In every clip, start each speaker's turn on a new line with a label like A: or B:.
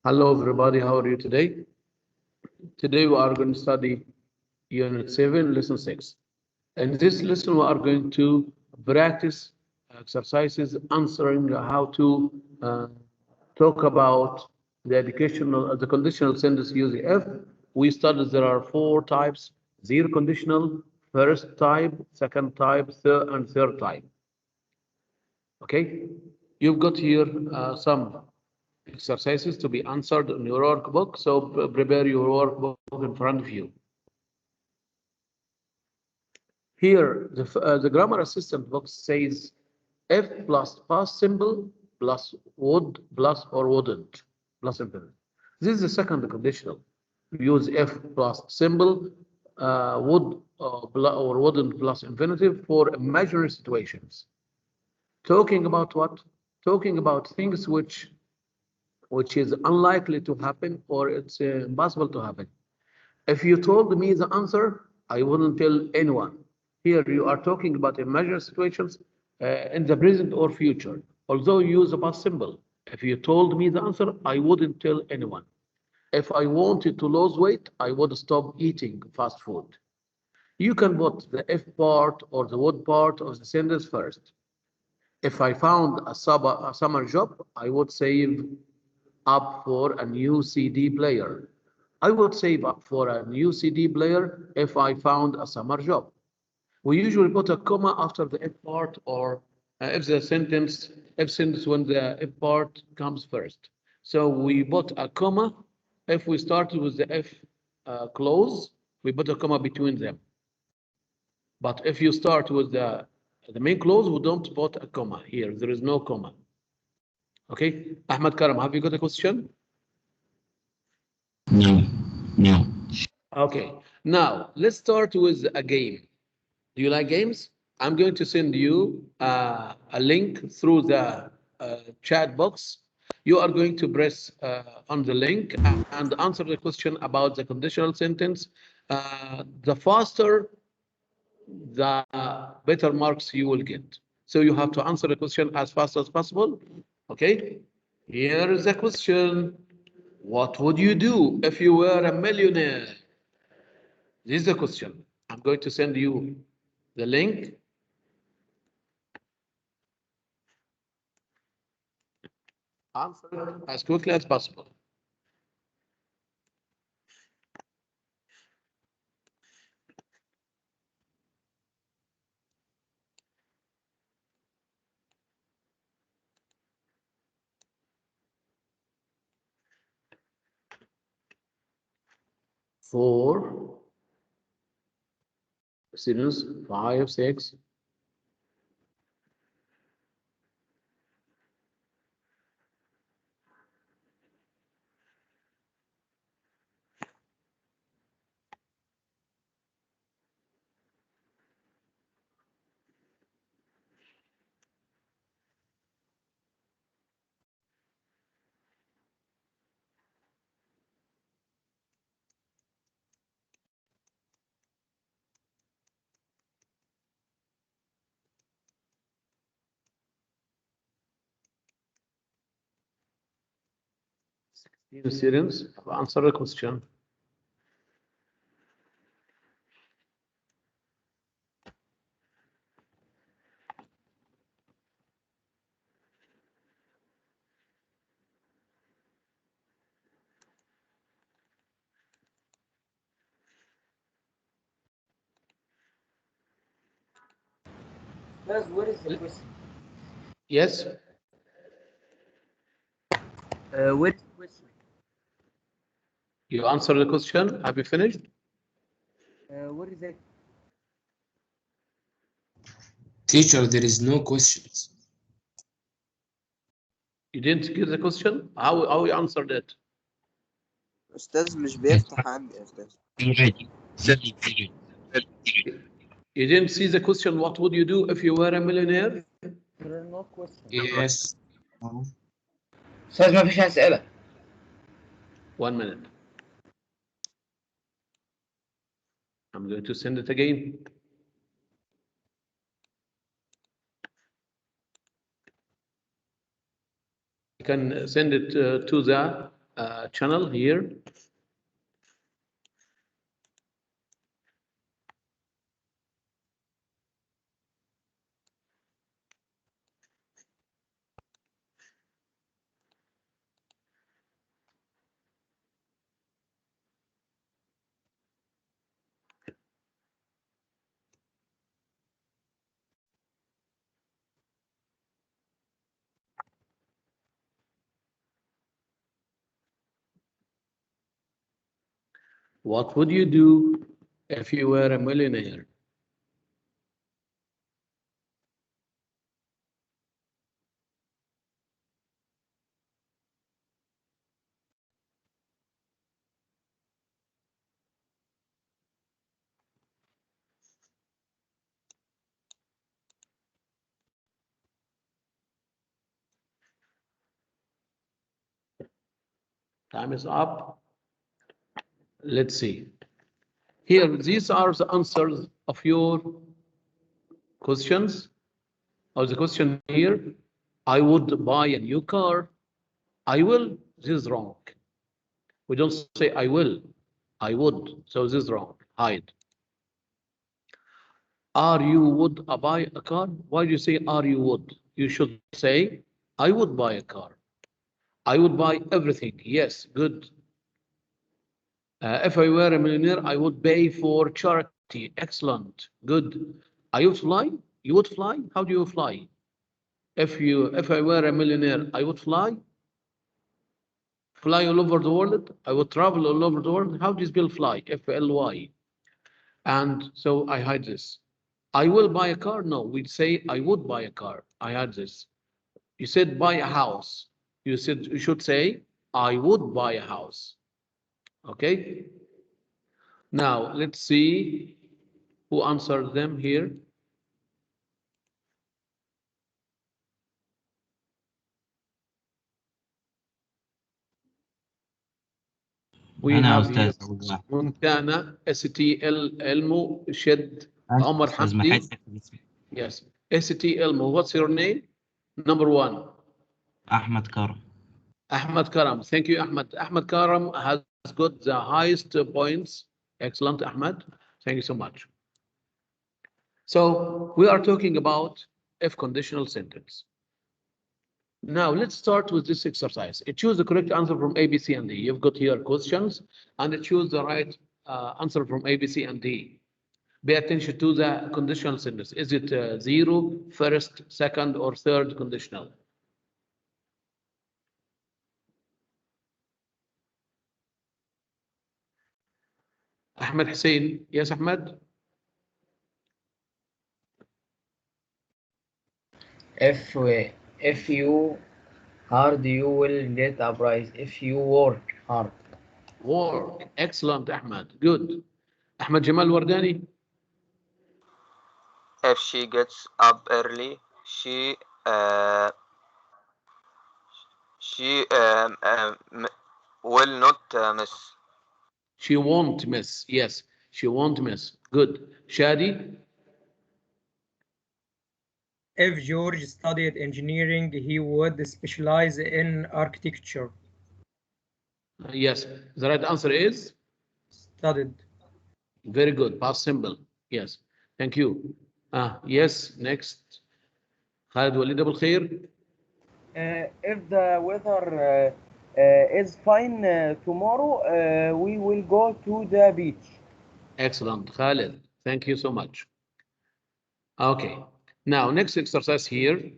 A: Hello everybody, how are you today? Today we are going to study Unit 7, Lesson 6. In this lesson we are going to practice exercises answering how to talk about the conditional sentence using if. We studied there are 4 types: zero conditional, first type, second type, and third type. Okay, you've got here some exercises to be answered in your workbook, so prepare your workbook in front of you. Here, the grammar assistant box says if plus past simple plus would plus or wouldn't plus infinitive. This is the second conditional. Use if plus simple, would or wouldn't plus infinitive for imaginary situations. Talking about what? Talking about things which is unlikely to happen or it's impossible to happen. If you told me the answer, I wouldn't tell anyone. Here you are talking about imaginary situations in the present or future. Although you use the past simple. If you told me the answer, I wouldn't tell anyone. If I wanted to lose weight, I would stop eating fast food. You can put the if part or the would part of the sentence first. If I found a summer job, I would save up for a new CD player. I would save up for a new CD player if I found a summer job. We usually put a comma after the if part or if sentence when the if part comes first. So we put a comma if we started with the if clause, we put a comma between them. But if you start with the main clause, we don't put a comma here. There is no comma. Okay, Ahmed Karam, have you got a question?
B: No.
A: Okay, now let's start with a game. Do you like games? I'm going to send you a link through the chat box. You are going to press on the link and answer the question about the conditional sentence. The faster, the better marks you will get. So you have to answer the question as fast as possible. Okay, here is the question. What would you do if you were a millionaire? This is the question. I'm going to send you the link. Answer it as quickly as possible. Four, students, 5, 6. Students, answer the question.
C: What is the question?
A: Yes?
C: What is the question?
A: You answer the question. Have you finished?
C: What is it?
B: Teacher, there is no questions.
A: You didn't get the question? How you answered it?
D: أستاذ مش بيفتح عندي يا أستاذ.
A: You didn't see the question, what would you do if you were a millionaire?
C: There are no questions.
B: Yes.
C: أستاذ ما فيش أسئلة.
A: 1 minute. I'm going to send it again. can send it to the channel here. What would you do if you were a millionaire? Time is up. Let's see. Here, these are the answers of your questions. Or the question here, I would buy a new car. I will, this is wrong. We don't say I will, I would. So this is wrong. Hide. Are you would buy a car? Why do you say are you would? You should say I would buy a car. I would buy everything. Yes, good. If I were a millionaire, I would pay for charity. Excellent. Good. Are you fly? You would fly? How do you fly? If I were a millionaire, I would fly. Fly all over the world. I would travel all over the world. How do you spell fly? F-L-Y. And so I hide this. I will buy a car. No, we'd say I would buy a car. I had this. You said buy a house. You should say I would buy a house. Okay. Now let's see who answered them here. We
B: أنا
A: have
B: أستاذ
A: here
B: أول واحد.
A: Montana, ST Elmo, Shed, Omar
B: أستاذ ما
A: Hamdi.
B: حد يكتب اسمي.
A: Yes. ST Elmo, what's your name? Number one.
B: أحمد كرم.
A: Ahmad Karam. Thank you, Ahmad. Ahmad Karam has got the highest points. Excellent, Ahmad. Thank you so much. So we are talking about if conditional sentence. Now let's start with this exercise. Choose the correct answer from A, B, C, and D. You've got here questions, and choose the right answer from A, B, C, and D. Pay attention to the conditional sentence. Is it zero, first, second, or third conditional? Ahmed Hussein. Yes, Ahmed?
C: If you hard, you will get a prize. If you work hard.
A: Work. Excellent, Ahmed. Good. Ahmed Jamal Wardani.
D: If she gets up early, she will not miss.
A: She won't miss. Yes, she won't miss. Good. Shadi.
E: If George studied engineering, he would specialize in architecture.
A: Yes. The right answer is?
E: Studied.
A: Very good. Past simple. Yes. Thank you. Yes. Next. Khalid Walid Abul Khair.
C: If the weather is fine tomorrow, we will go to the beach.
A: Excellent. Khalid. Thank you so much. Okay. Now, next exercise here.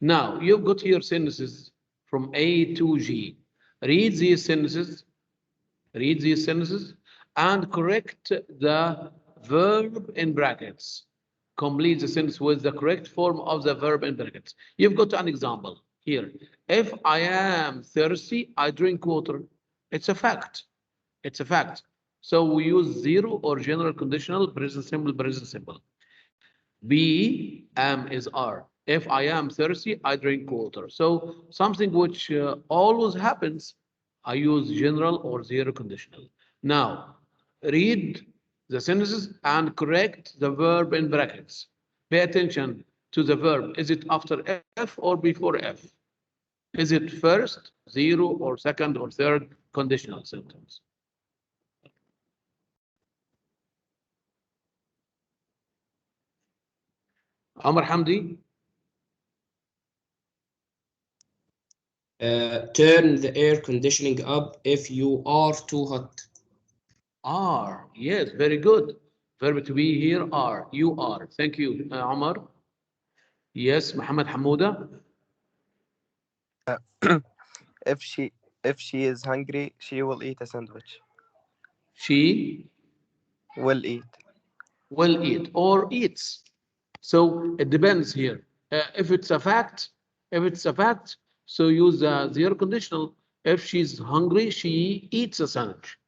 A: Now, you've got here sentences from A to G. Read these sentences. Read these sentences and correct the verb in brackets. Complete the sentence with the correct form of the verb in brackets. You've got an example here. If I am thirsty, I drink water. It's a fact. It's a fact. So we use zero or general conditional, present simple, present simple. Be, am is are. If I am thirsty, I drink water. So something which always happens, I use general or zero conditional. Now, read the sentences and correct the verb in brackets. Pay attention to the verb. Is it after F or before F? Is it first, zero, or second, or third conditional sentence? Amr Hamdi?
F: Turn the air conditioning up if you are too hot.
A: Are, yes, very good. Verb to be here are, you are. Thank you, Omar. Yes, Muhammad Hamouda.
G: If she is hungry, she will eat a sandwich.
A: She
G: Will eat.
A: will eat or eats. So it depends here. If it's a fact, so use the zero conditional. If she's hungry, she eats a sandwich.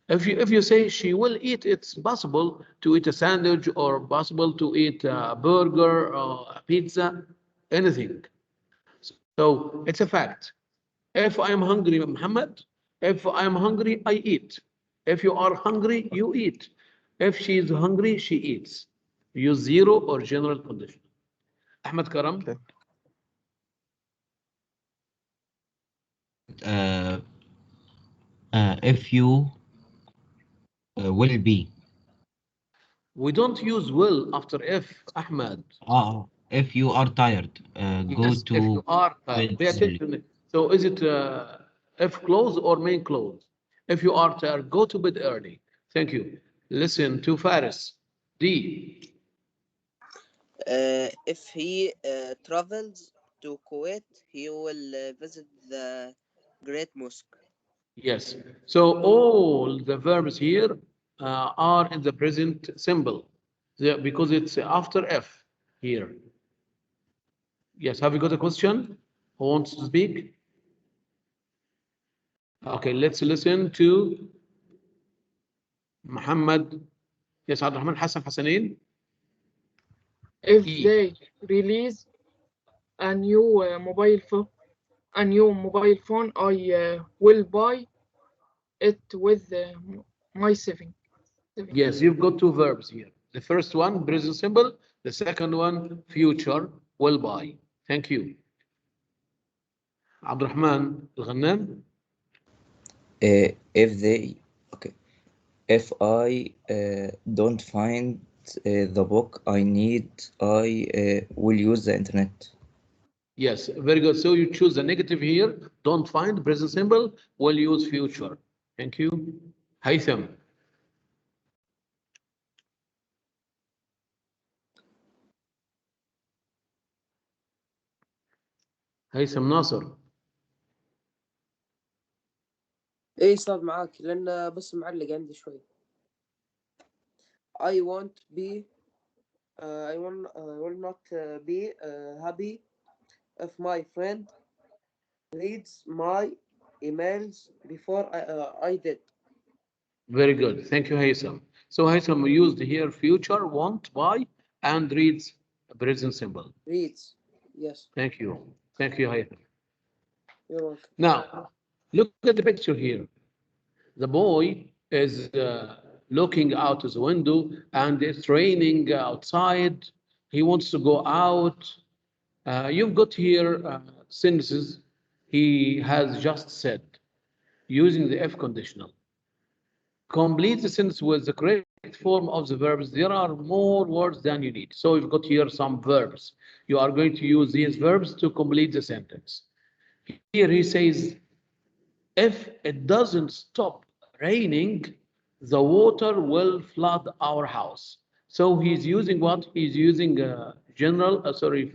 A: If you say she will eat, it's possible to eat a sandwich or possible to eat a burger or a pizza, anything. So it's a fact. If I'm hungry, Muhammad, if I'm hungry, I eat. If you are hungry, you eat. If she is hungry, she eats. Use zero or general condition. Ahmed Karam.
G: Okay.
B: If you will be.
A: We don't use will after if, Ahmed.
B: If you are tired, go
A: Yes,
B: to
A: if you are tired.
B: bed
A: Pay
B: early.
A: attention. So is it if clause or main clause? If you are tired, go to bed early. Thank you. Listen to Faris. D.
D: If he travels to Kuwait, he will visit the Great Mosque.
A: Yes. So all the verbs here are in the present simple because it's after F here. Yes. Have you got a question? Who wants to speak? Okay. Let's listen to Muhammad. Yes, Abdurrahman Hassan Hassanin.
H: If
A: E.
H: they release a new mobile phone, I will buy it with my saving.
A: Yes, you've got two verbs here. The first one, present simple. The second one, future, will buy. Thank you. Abdurrahman Al-Ghanam.
I: If they, okay, if I don't find the book I need, I will use the internet.
A: Yes, very good. So you choose the negative here. Don't find present simple. Will use future. Thank you. Haytham. هيثم ناصر.
J: ايه صار معاك لان بس معلق عندي شوي. I won't be I will not be happy if my friend reads my emails before I did.
A: Very good. Thank you, Haytham. So Haytham used here future, want, buy, and reads present simple.
J: Reads. Yes.
A: Thank you. Thank you, Haytham.
J: You're welcome.
A: Now, look at the picture here. The boy is looking out his window and it's raining outside. He wants to go out. You've got here sentences he has just said using the F conditional. Complete the sentence with the correct form of the verbs. There are more words than you need. So you've got here some verbs. You are going to use these verbs to complete the sentence. Here he says, if it doesn't stop raining, the water will flood our house. So he's using what? He's using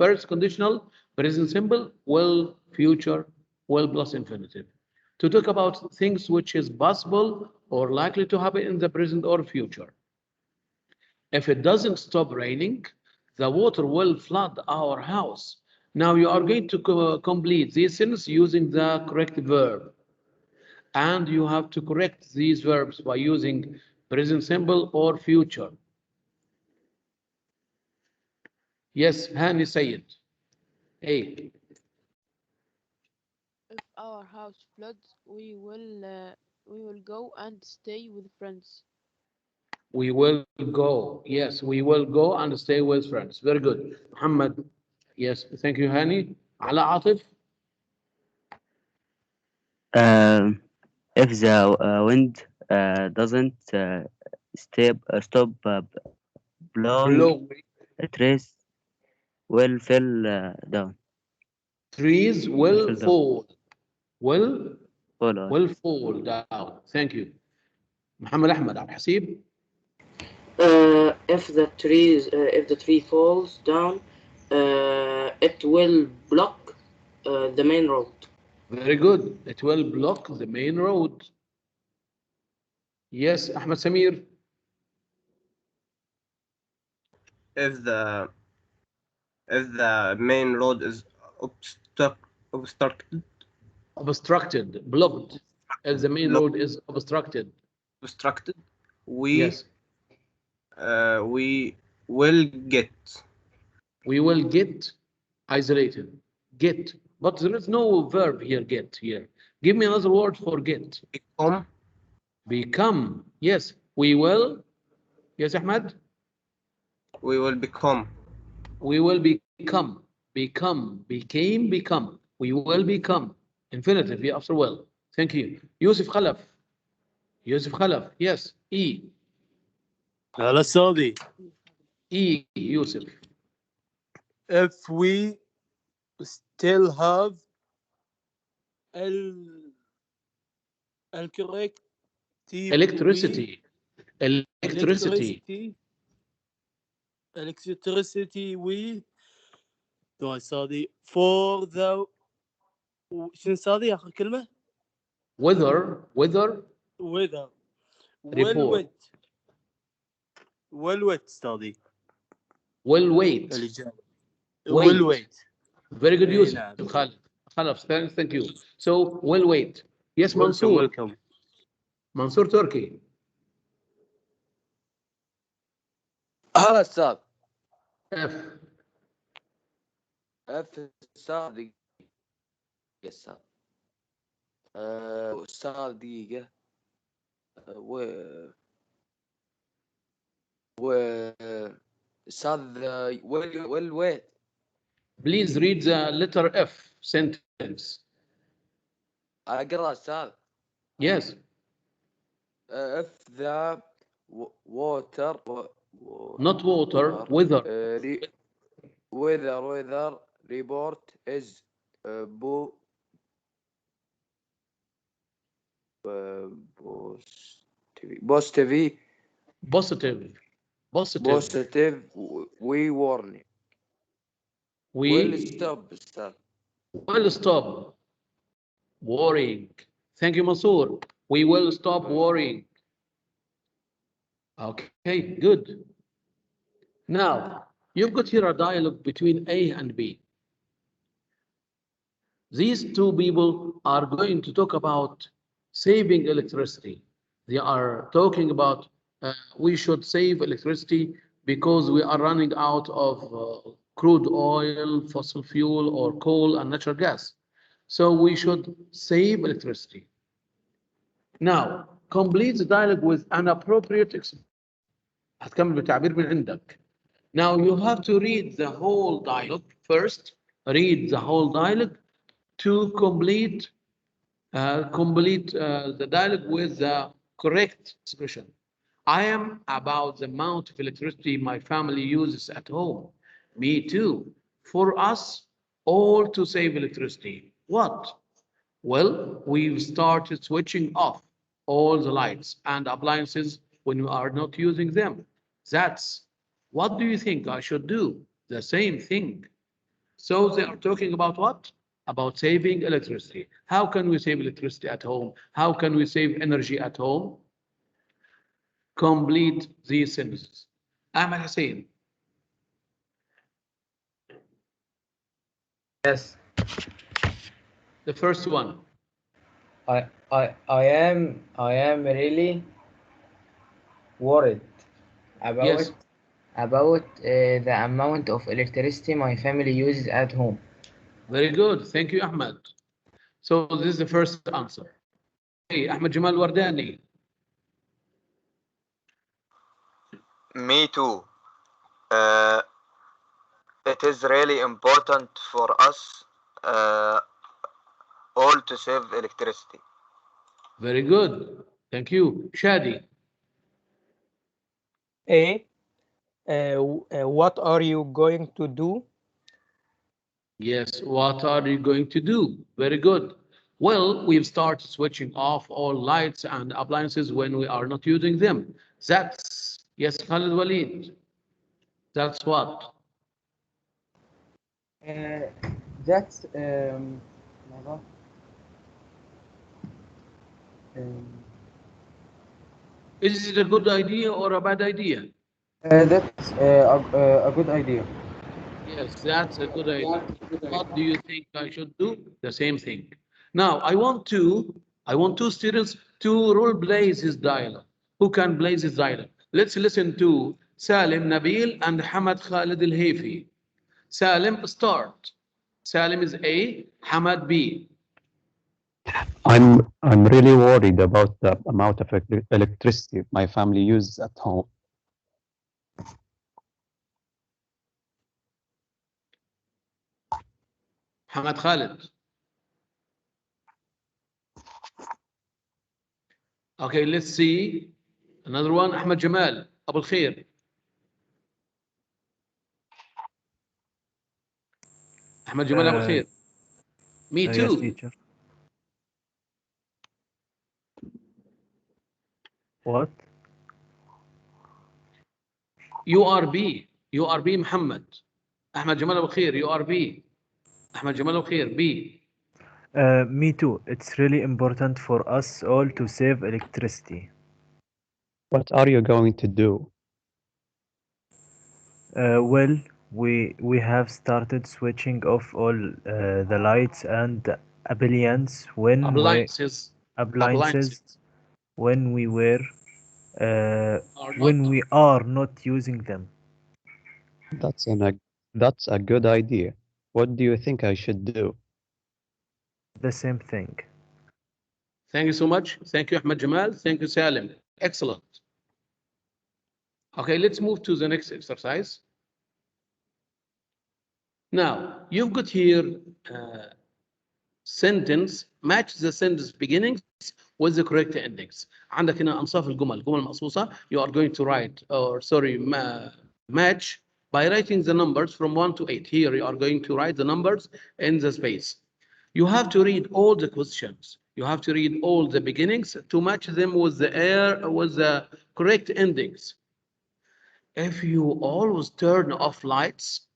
A: first conditional, present simple, will, future, will plus infinitive. To talk about things which is possible or likely to happen in the present or future. If it doesn't stop raining, the water will flood our house. Now you are going to complete this sentence using the correct verb. And you have to correct these verbs by using present simple or future. Yes, Hani Sayed. A.
K: If our house floods, we will go and stay with friends.
A: We will go. Yes, we will go and stay with friends. Very good. Muhammad. Yes, thank you, Hani. Ala Atif.
L: If the wind doesn't stop blowing,
A: Blow.
L: trees will fall down.
A: Trees will
L: Fall down.
A: fall. Will
L: Fall on.
A: will fall down. Thank you. محمد أحمد عبد الحسيب.
M: If the tree falls down, it will block the main road.
A: Very good. It will block the main road. Yes, Ahmed Samir.
G: If the main road is obstructed,
A: blocked. If the main road is obstructed,
G: we
A: yes,
G: we will
A: get isolated. Get, but there is no verb here. Get here. Give me another word for get. Become. Yes, we will. Yes, Ahmed.
G: We will become.
A: We will become. Become. Became. Become. We will become. Infinitive. Yeah, after well. Thank you. Yusuf Khalaf. Yusuf Khalaf. Yes. E.
N: هلا صادي.
A: E. Yusuf.
N: If we still have
A: electricity.
N: we دعي صادي for the شنو صادي آخر كلمة؟
A: weather report.
N: will wait صادي.
A: will wait.
N: الإجابة.
A: Wait.
N: will wait.
A: Very good use.
N: نعم.
A: Khalaf, thank you. So will wait. Yes, Mansour.
N: Welcome.
A: Mansour Turkey.
O: هلا أستاذ.
A: F.
O: أستاذ دقيقة. أستاذ. أستاذ دقيقة. أستاذ will wait.
A: Please read the letter F sentence.
O: أقرأ أستاذ.
A: Yes.
O: If the water.
A: Not water. Weather.
O: Weather report is positive. We warn. Will stop.
A: Will stop worrying. Thank you, Mansour. We will stop worrying. Okay, good. Now, you've got here a dialogue between A and B. These two people are going to talk about saving electricity. They are talking about we should save electricity because we are running out of crude oil, fossil fuel, or coal and natural gas. So we should save electricity. Now, complete the dialogue with an appropriate expression. هتكمل بتعبير من عندك. Now you have to read the whole dialogue first. Read the whole dialogue to complete the dialogue with the correct expression. I am about the amount of electricity my family uses at home. Me too. For us all to save electricity. What? Well, we've started switching off all the lights and appliances when we are not using them. That's what do you think I should do? The same thing. So they are talking about what? About saving electricity. How can we save electricity at home? How can we save energy at home? Complete these sentences. Ahmed Hussein.
C: Yes.
A: The first one.
C: I am really worried about the amount of electricity my family uses at home.
A: Very good. Thank you, Ahmed. So this is the first answer. Hey, Ahmed Jamal Wardani.
P: Me too. It is really important for us all to save electricity.
A: Very good. Thank you. Shadi.
E: A. What are you going to do?
A: Yes, what are you going to do? Very good. Well, we've started switching off all lights and appliances when we are not using them. That's, yes, Khalid Walid. That's what?
C: That's
A: Is it a good idea or a bad idea?
C: that's a good idea.
A: Yes, that's a good idea. What do you think I should do? The same thing. Now, I want two students to role play this dialogue. Who can play this dialogue? Let's listen to Salim Nabil and Hamad Khalid Al Hayfi. Salim, start. Salim is A, Hamad B.
Q: I'm really worried about the amount of electricity my family uses at home.
A: Hamad Khalid. Okay, let's see. Another one, Ahmed Jamal, Abu Khair. Ahmed Jamal Abu Khair. Me too.
R: Yes, teacher. What?
A: You are B. You are B, Muhammad. Ahmed Jamal Abu Khair, you are B. Ahmed Jamal Abu Khair, B.
R: Me too. It's really important for us all to save electricity.
Q: What are you going to do?
R: Well, we have started switching off all the lights and appliances
A: Appliances.
R: when we were
A: Are
R: when
A: not.
R: we are not using them.
Q: That's a good idea. What do you think I should do?
R: The same thing.
A: Thank you so much. Thank you, Ahmed Jamal. Thank you, Salim. Excellent. Okay, let's move to the next exercise. Now, you've got here sentence, match the sentence beginnings with the correct endings. عندك هنا أنصاف الجمل مقصوصة. You are going to write, or sorry, match by writing the numbers from 1 to 8. Here you are going to write the numbers in the space. You have to read all the questions. You have to read all the beginnings to match them with the correct endings. If you always turn off lights,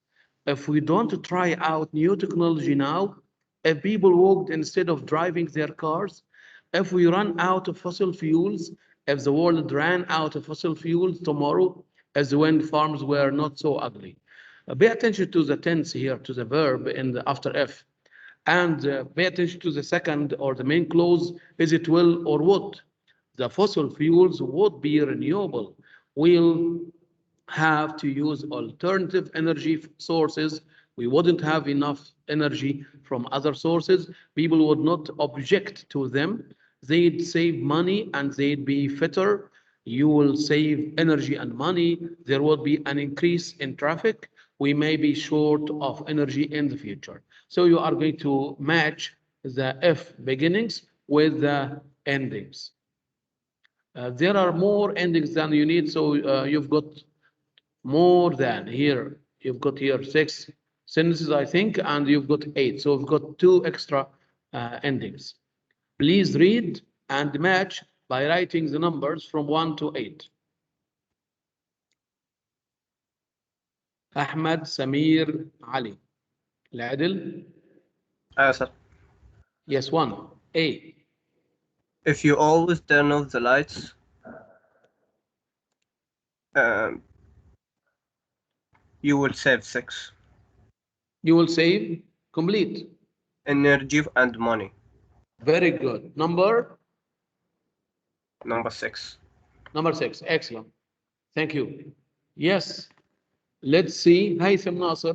A: if we don't try out new technology now, if people walked instead of driving their cars, if we run out of fossil fuels, if the world ran out of fossil fuels tomorrow, as the wind farms were not so ugly. Pay attention to the tense here, to the verb in the after F. And pay attention to the second or the main clause, is it will or would? The fossil fuels would be renewable. We'll have to use alternative energy sources. We wouldn't have enough energy from other sources. People would not object to them. They'd save money and they'd be fitter. You will save energy and money. There would be an increase in traffic. We may be short of energy in the future. So you are going to match the F beginnings with the endings. There are more endings than you need, so you've got more than here. You've got here 6 sentences, I think, and you've got 8. So we've got 2 extra endings. Please read and match by writing the numbers from 1 to 8. Ahmed Samir Ali. العدل.
G: Sir.
A: Yes, 1. A.
G: If you always turn off the lights, you will save 6.
A: You will save complete
G: Energy and money.
A: Very good. Number
G: 6.
A: Number 6. Excellent. Thank you. Yes. Let's see. Haytham Nasser.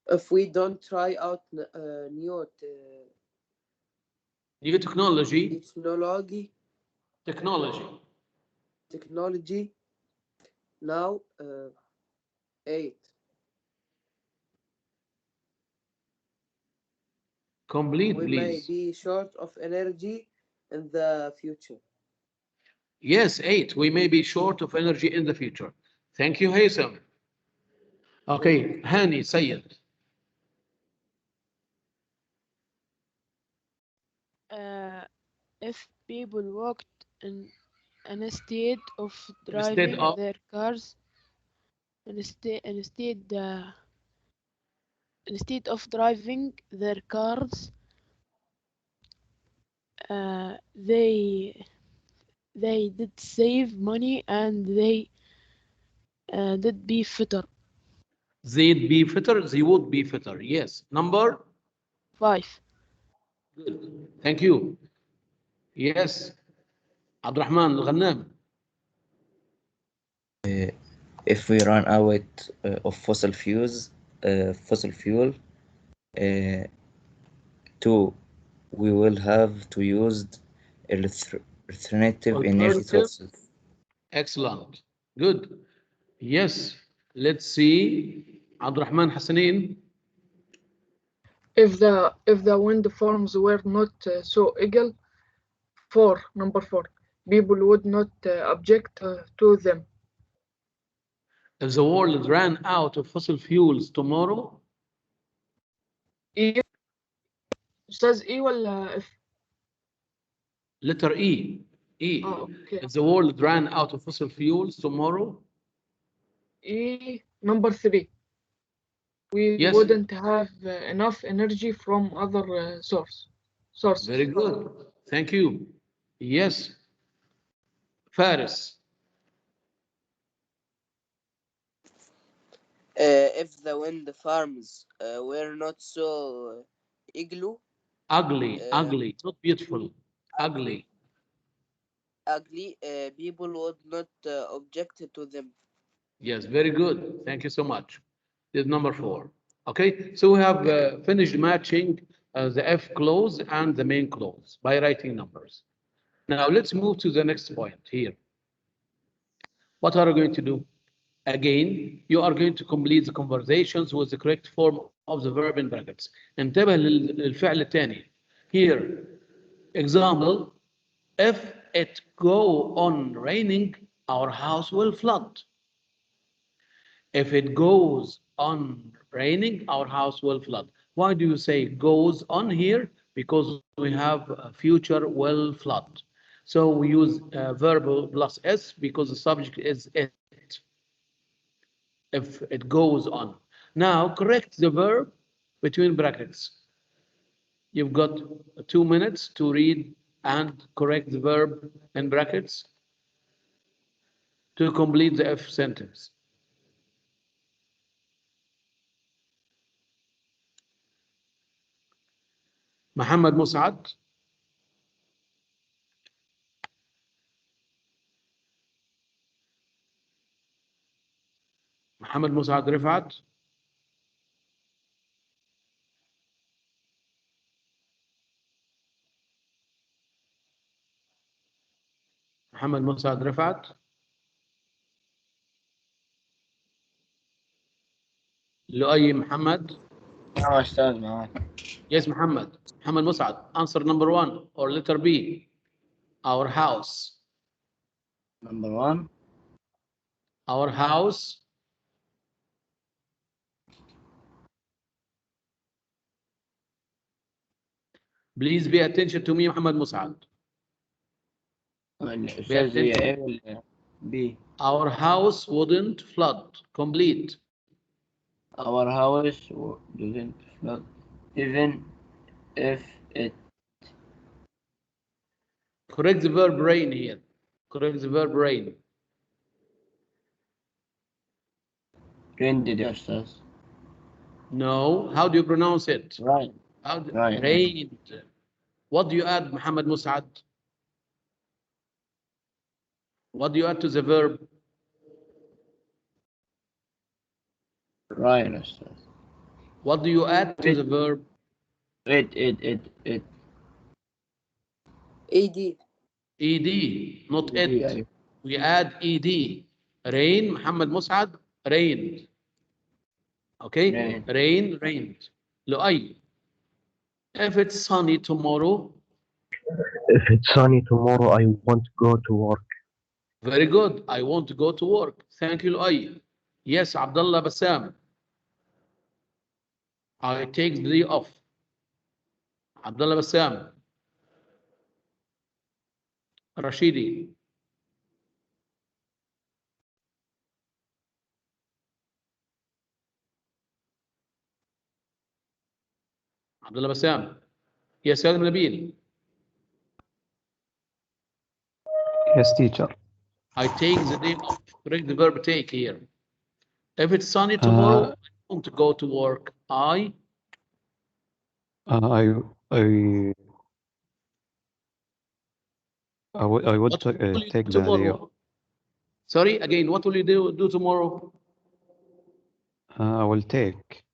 J: If we don't try out new
A: technology
J: now, 8.
A: Complete,
J: We may
A: please.
J: be short of energy in the future.
A: Yes, 8. We may be short of energy in the future. Thank you, Haitham. Okay, Hani, Sayyid.
K: If people walked instead of
A: Instead
K: driving
A: of
K: their cars, instead of driving their cars, they did save money and they did be fitter.
A: they'd be fitter, they would be fitter. Yes. Number
K: 5.
A: good. Thank you. Yes. عبد الرحمن الغنام.
I: If we run out of fossil fuel, two, we will have to use alternative energy sources.
A: Excellent. Good. Yes. Let's see. عبد الرحمن حسنين.
H: If the wind farms were not so eagle, number 4, people would not object to them.
A: If the world ran out of fossil fuels tomorrow,
H: E أستاذ E ولا F؟
A: letter E. E.
H: okay.
A: If the world ran out of fossil fuels tomorrow,
H: E, number 3. We
A: yes.
H: wouldn't have enough energy from other sources.
A: Very good. Thank you. Yes. Faris.
D: If the wind farms were not so
A: ugly, not beautiful, ugly.
D: People would not object to them.
A: Yes, very good. Thank you so much. This is number 4. Okay, so we have finished matching the F clause and the main clause by writing numbers. Now let's move to the next point here. What are we going to do? Again, you are going to complete the conversations with the correct form of the verb in brackets. انتبه للفعل الثاني. Here, example, if it go on raining, our house will flood. If it goes on raining, our house will flood. Why do you say goes on here? Because we have a future will flood. So we use verb plus S because the subject is it. If it goes on. Now correct the verb between brackets. You've got 2 minutes to read and correct the verb in brackets to complete the F sentence. محمد مسعد. محمد مسعد رفعت. محمد مسعد رفعت. لؤي محمد.
O: أستاذ معاك.
A: Yes, محمد. محمد مسعد. Answer number 1 or letter B. Our house.
O: Number 1.
A: Our house. Please pay attention to me, محمد مسعد.
O: الأستاذ هي A ولا B?
A: Our house wouldn't flood. Complete.
O: Our house wouldn't flood even if it.
A: Correct the verb rain here. Correct the verb rain.
O: Rained يا أستاذ.
A: No. How do you pronounce it?
O: Right.
A: Right. Rained. What do you add, Muhammad Mus'ad? What do you add to the verb?
O: Right, أستاذ.
A: What do you add to the verb?
O: It.
J: ED.
A: ED, not
O: ED,
A: it.
O: أيوة.
A: We add ED. Rain, Muhammad Mus'ad, rained. Okay?
O: Rain.
A: Rained. لؤي. If it's sunny tomorrow.
R: If it's sunny tomorrow, I won't go to work.
A: Very good. I want to go to work. Thank you, Luay. Yes, Abdullah Bassam. I take the day off. Abdullah Bassam. Rashidi. Abdullah Bassam. Yes, Salim Nabil.
Q: Yes, teacher.
A: I take the day off. Correct the verb take here. If it's sunny tomorrow, I want to go to work. I
Q: would take the day off.
A: Sorry, again, what will you do tomorrow?
Q: I will take.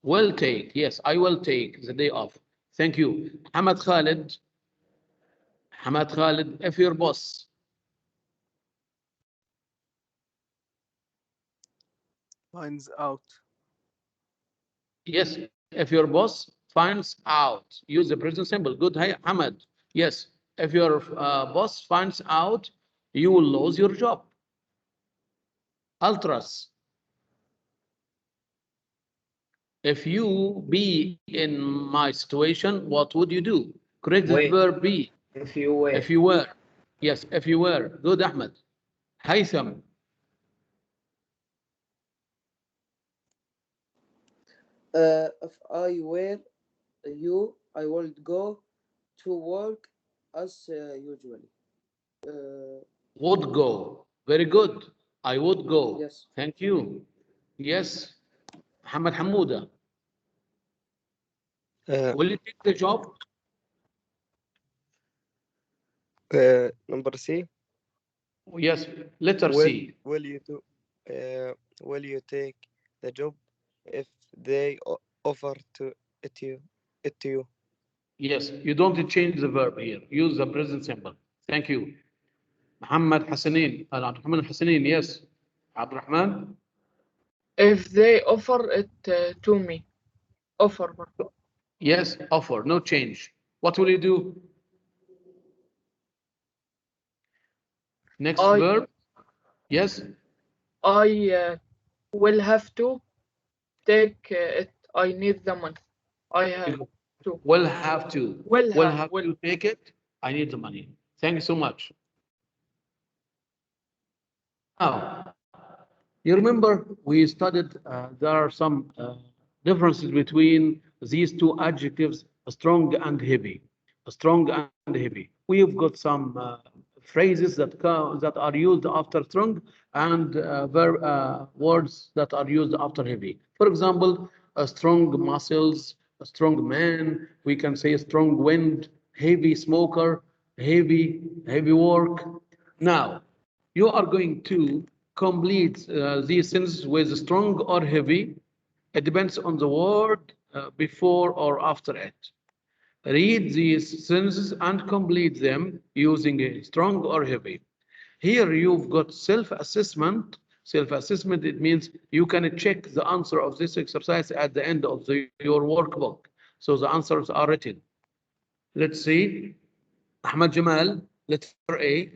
A: Will take. Yes, I will take the day off. Thank you. Hamad Khalid. Hamad Khalid, if your boss.
N: Finds out.
A: Yes, if your boss finds out. Use the present simple. Good, hey, Hamad. Yes, if your boss finds out, you will lose your job. Ultras. If you be in my situation, what would you do? Correct the verb be.
C: If you were.
A: If you were. Yes, if you were. Good, Ahmed. Haytham.
J: If I were you, I would go to work as usually.
A: Would go. Very good. I would go.
J: Yes.
A: Thank you. Yes. Muhammad Hamouda. Will you take the job?
G: Number C.
A: Yes. Letter C.
G: Will you take the job if they offer it to you?
A: Yes. You don't change the verb here. Use the present simple. Thank you. Muhammad Hassanin. Muhammad Hassanin. Yes. Abdurrahman.
H: If they offer it to me. Offer.
A: Yes, offer. No change. What will you do? Next verb. Yes.
H: I will have to take it. I need the money. I have to.
A: Will have to.
H: Will
A: have to take it. I need the money. Thank you so much. Now, you remember we studied there are some differences between these two adjectives, strong and heavy. Strong and heavy. We've got some phrases that are used after strong and words that are used after heavy. For example, strong muscles, a strong man. We can say strong wind, heavy smoker, heavy work. Now, you are going to complete these sentences with strong or heavy. It depends on the word before or after it. Read these sentences and complete them using a strong or heavy. Here you've got self-assessment. Self-assessment, it means you can check the answer of this exercise at the end of your workbook. So the answers are written. Let's see. Ahmed Jamal, letter A.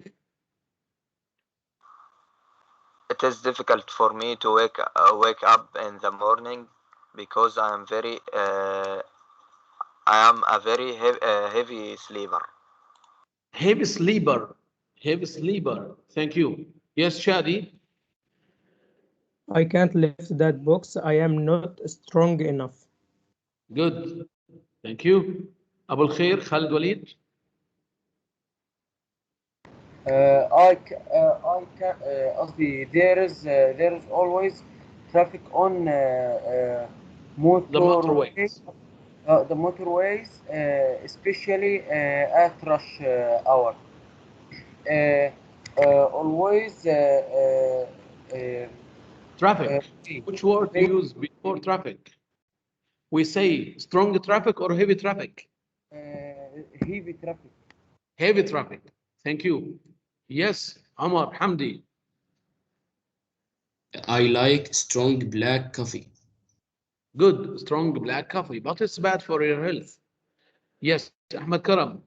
P: It is difficult for me to wake up in the morning because I am a very heavy sleeper.
A: Heavy sleeper. Heavy sleeper. Thank you. Yes, Shadi.
E: I can't lift that box. I am not strong enough.
A: Good. Thank you. Abu Khair, Khalid Walid.
C: I can. There is always traffic on motorways. The motorways, especially at rush hour. Always
A: traffic. Which word do you use before traffic? We say strong traffic or heavy traffic?
C: Heavy traffic.
A: Heavy traffic. Thank you. Yes, Omar Hamdi.
F: I like strong black coffee.
A: Good, strong black coffee, but it's bad for your health. Yes, Ahmed Karam.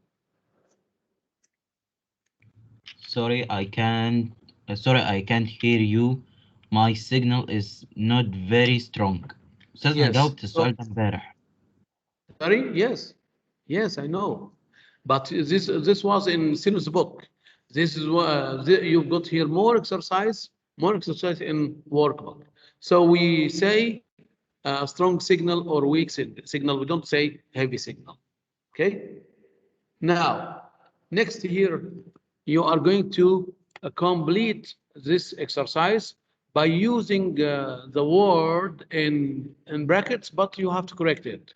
B: Sorry, I can't hear you. My signal is not very strong. أستاذ أنا
A: Yes.
B: جاوبت السؤال ده امبارح.
A: Sorry? Yes. Yes, I know. But this was in Sinus book. This is what you've got here more exercise in workbook. So we say strong signal or weak signal. We don't say heavy signal. Okay. Now, next here, you are going to complete this exercise by using the word in brackets, but you have to correct it.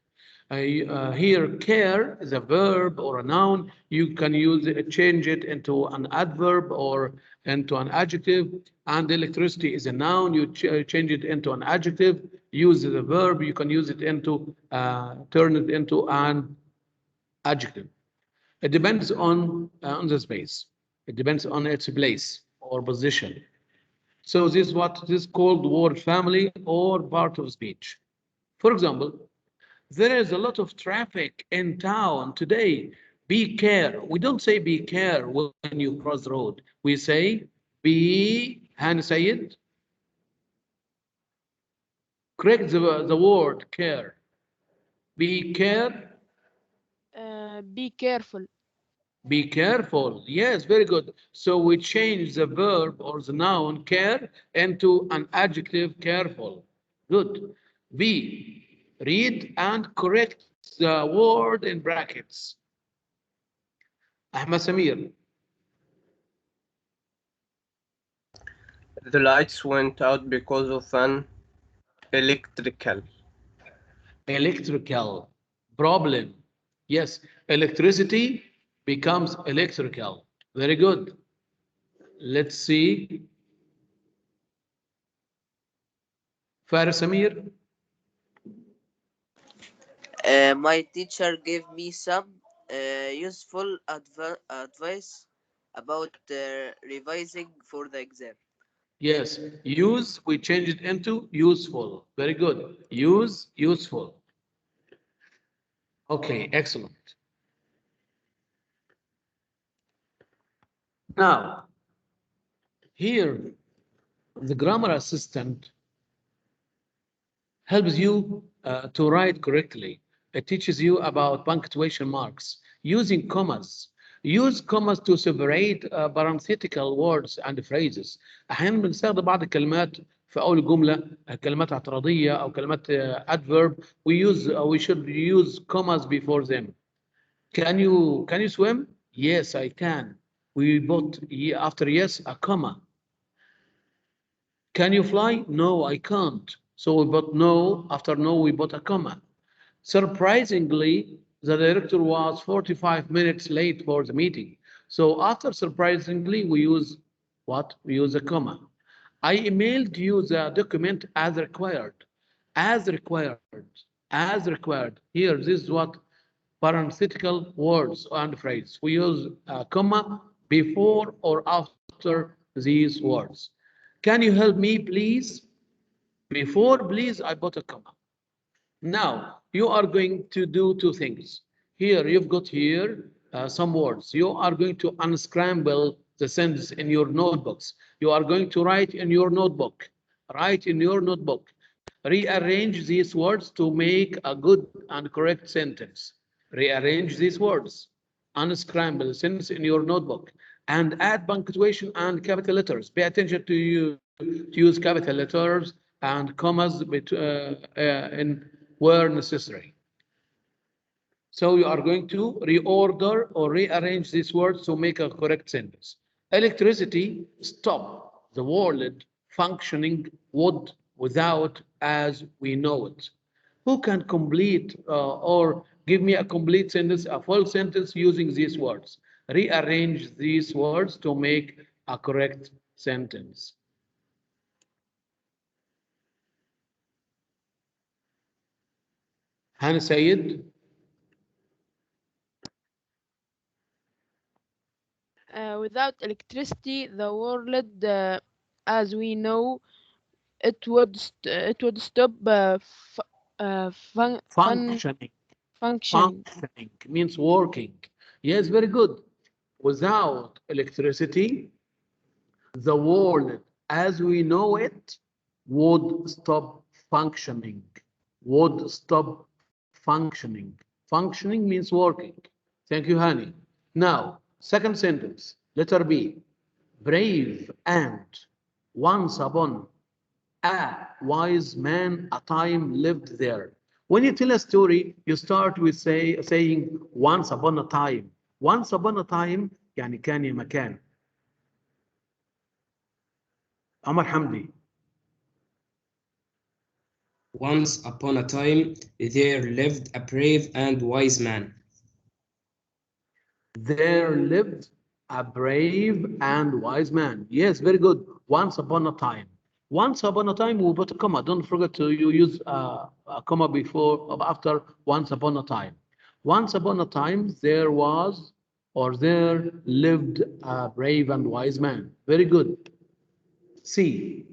A: Here, care is a verb or a noun. You can use it, change it into an adverb or into an adjective. And electricity is a noun. You change it into an adjective. Use the verb. You can use it into turn it into an adjective. It depends on the space. It depends on its place or position. So this is what is called word family or part of speech. For example, there is a lot of traffic in town today. Be care. We don't say be care when you cross the road. We say be, Han Sayed. Correct the word care. Be care.
K: Be careful.
A: Be careful. Yes, very good. So we change the verb or the noun care into an adjective careful. Good. B, read and correct the word in brackets. Ahmed Samir.
F: The lights went out because of an electrical
A: problem. Yes, electricity becomes electrical. Very good. Let's see. Faris Samir.
D: My teacher gave me some useful advice about revising for the exam.
A: Yes, use, we change it into useful. Very good. Use, useful. Okay, excellent. Now, here, the grammar assistant helps you to write correctly. It teaches you about punctuation marks, using commas. Use commas to separate parenthetical words and phrases. أحيانا بنستخدم بعض الكلمات في أول جملة كلمات اعتراضية أو كلمات adverb. We should use commas before them. Can you swim? Yes, I can. We put after yes a comma. Can you fly? No, I can't. So we put no, after no, we put a comma. Surprisingly, the director was 45 minutes late for the meeting. So after surprisingly, we use what? We use a comma. I emailed you the document as required. As required. As required. Here, this is what parenthetical words and phrase. We use a comma before or after these words. Can you help me, please? Before please, I put a comma. Now, you are going to do two things. Here, you've got here some words. You are going to unscramble the sentence in your notebooks. You are going to write in your notebook. Write in your notebook. Rearrange these words to make a good and correct sentence. Rearrange these words. Unscramble the sentence in your notebook. And add punctuation and capital letters. Pay attention to use capital letters and commas in where necessary. So you are going to reorder or rearrange these words to make a correct sentence. Electricity stop the world functioning would without as we know it. Who can complete or give me a complete sentence, a full sentence using these words? Rearrange these words to make a correct sentence. Hannah Sayed.
K: Without electricity, the world, as we know, it would stop functioning. Functioning.
A: Functioning means working. Yes, very good. Without electricity, the world as we know it would stop functioning. Would stop functioning. Functioning means working. Thank you, honey. Now, second sentence, letter B. Brave and once upon a wise man a time lived there. When you tell a story, you start with saying once upon a time. Once upon a time يعني كان يا مكان. عمر حمدي.
F: Once upon a time, there lived a brave and wise man.
A: There lived a brave and wise man. Yes, very good. Once upon a time. Once upon a time, we put a comma. Don't forget to use a comma before or after once upon a time. Once upon a time, there was or there lived a brave and wise man. Very good. C.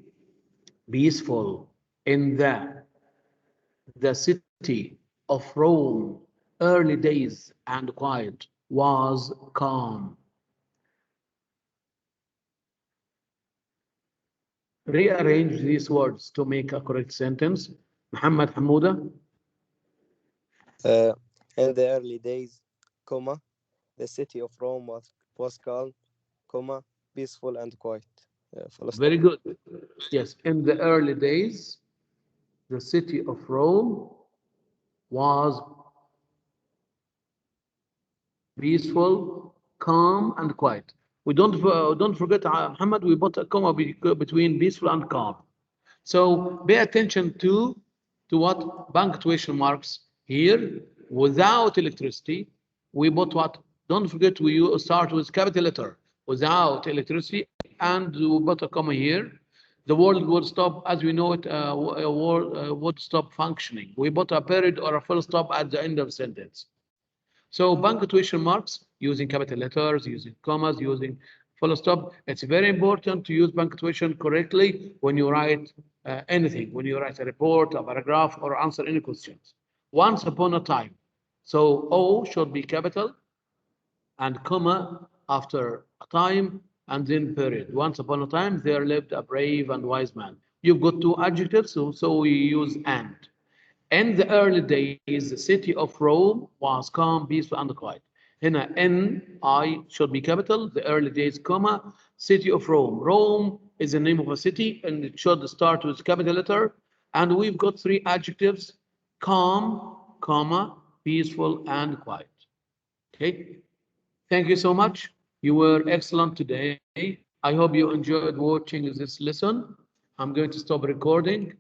A: Peaceful in the city of Rome, early days and quiet was calm. Rearrange these words to make a correct sentence. Muhammad Hamouda.
G: In the early days, comma, the city of Rome was calm, comma, peaceful and quiet. Full stop.
A: Very good. Yes, in the early days, the city of Rome was peaceful, calm, and quiet. We don't forget, Muhammad, we put a comma between peaceful and calm. So pay attention to what punctuation marks here. Without electricity, we put what? Don't forget we start with capital letter. Without electricity, and we put a comma here. The world would stop, as we know it, would stop functioning. We put a period or a full stop at the end of the sentence. So punctuation marks using capital letters, using commas, using full stop. It's very important to use punctuation correctly when you write anything, when you write a report, a paragraph, or answer any questions. Once upon a time. So O should be capital and comma after a time and then period. Once upon a time, there lived a brave and wise man. You've got two adjectives, so we use and. In the early days, the city of Rome was calm, peaceful, and quiet. Hina N, I should be capital, the early days, comma, city of Rome. Rome is the name of a city, and it should start with capital letter. And we've got three adjectives, calm, comma, peaceful, and quiet. Okay, thank you so much. You were excellent today. I hope you enjoyed watching this lesson. I'm going to stop recording.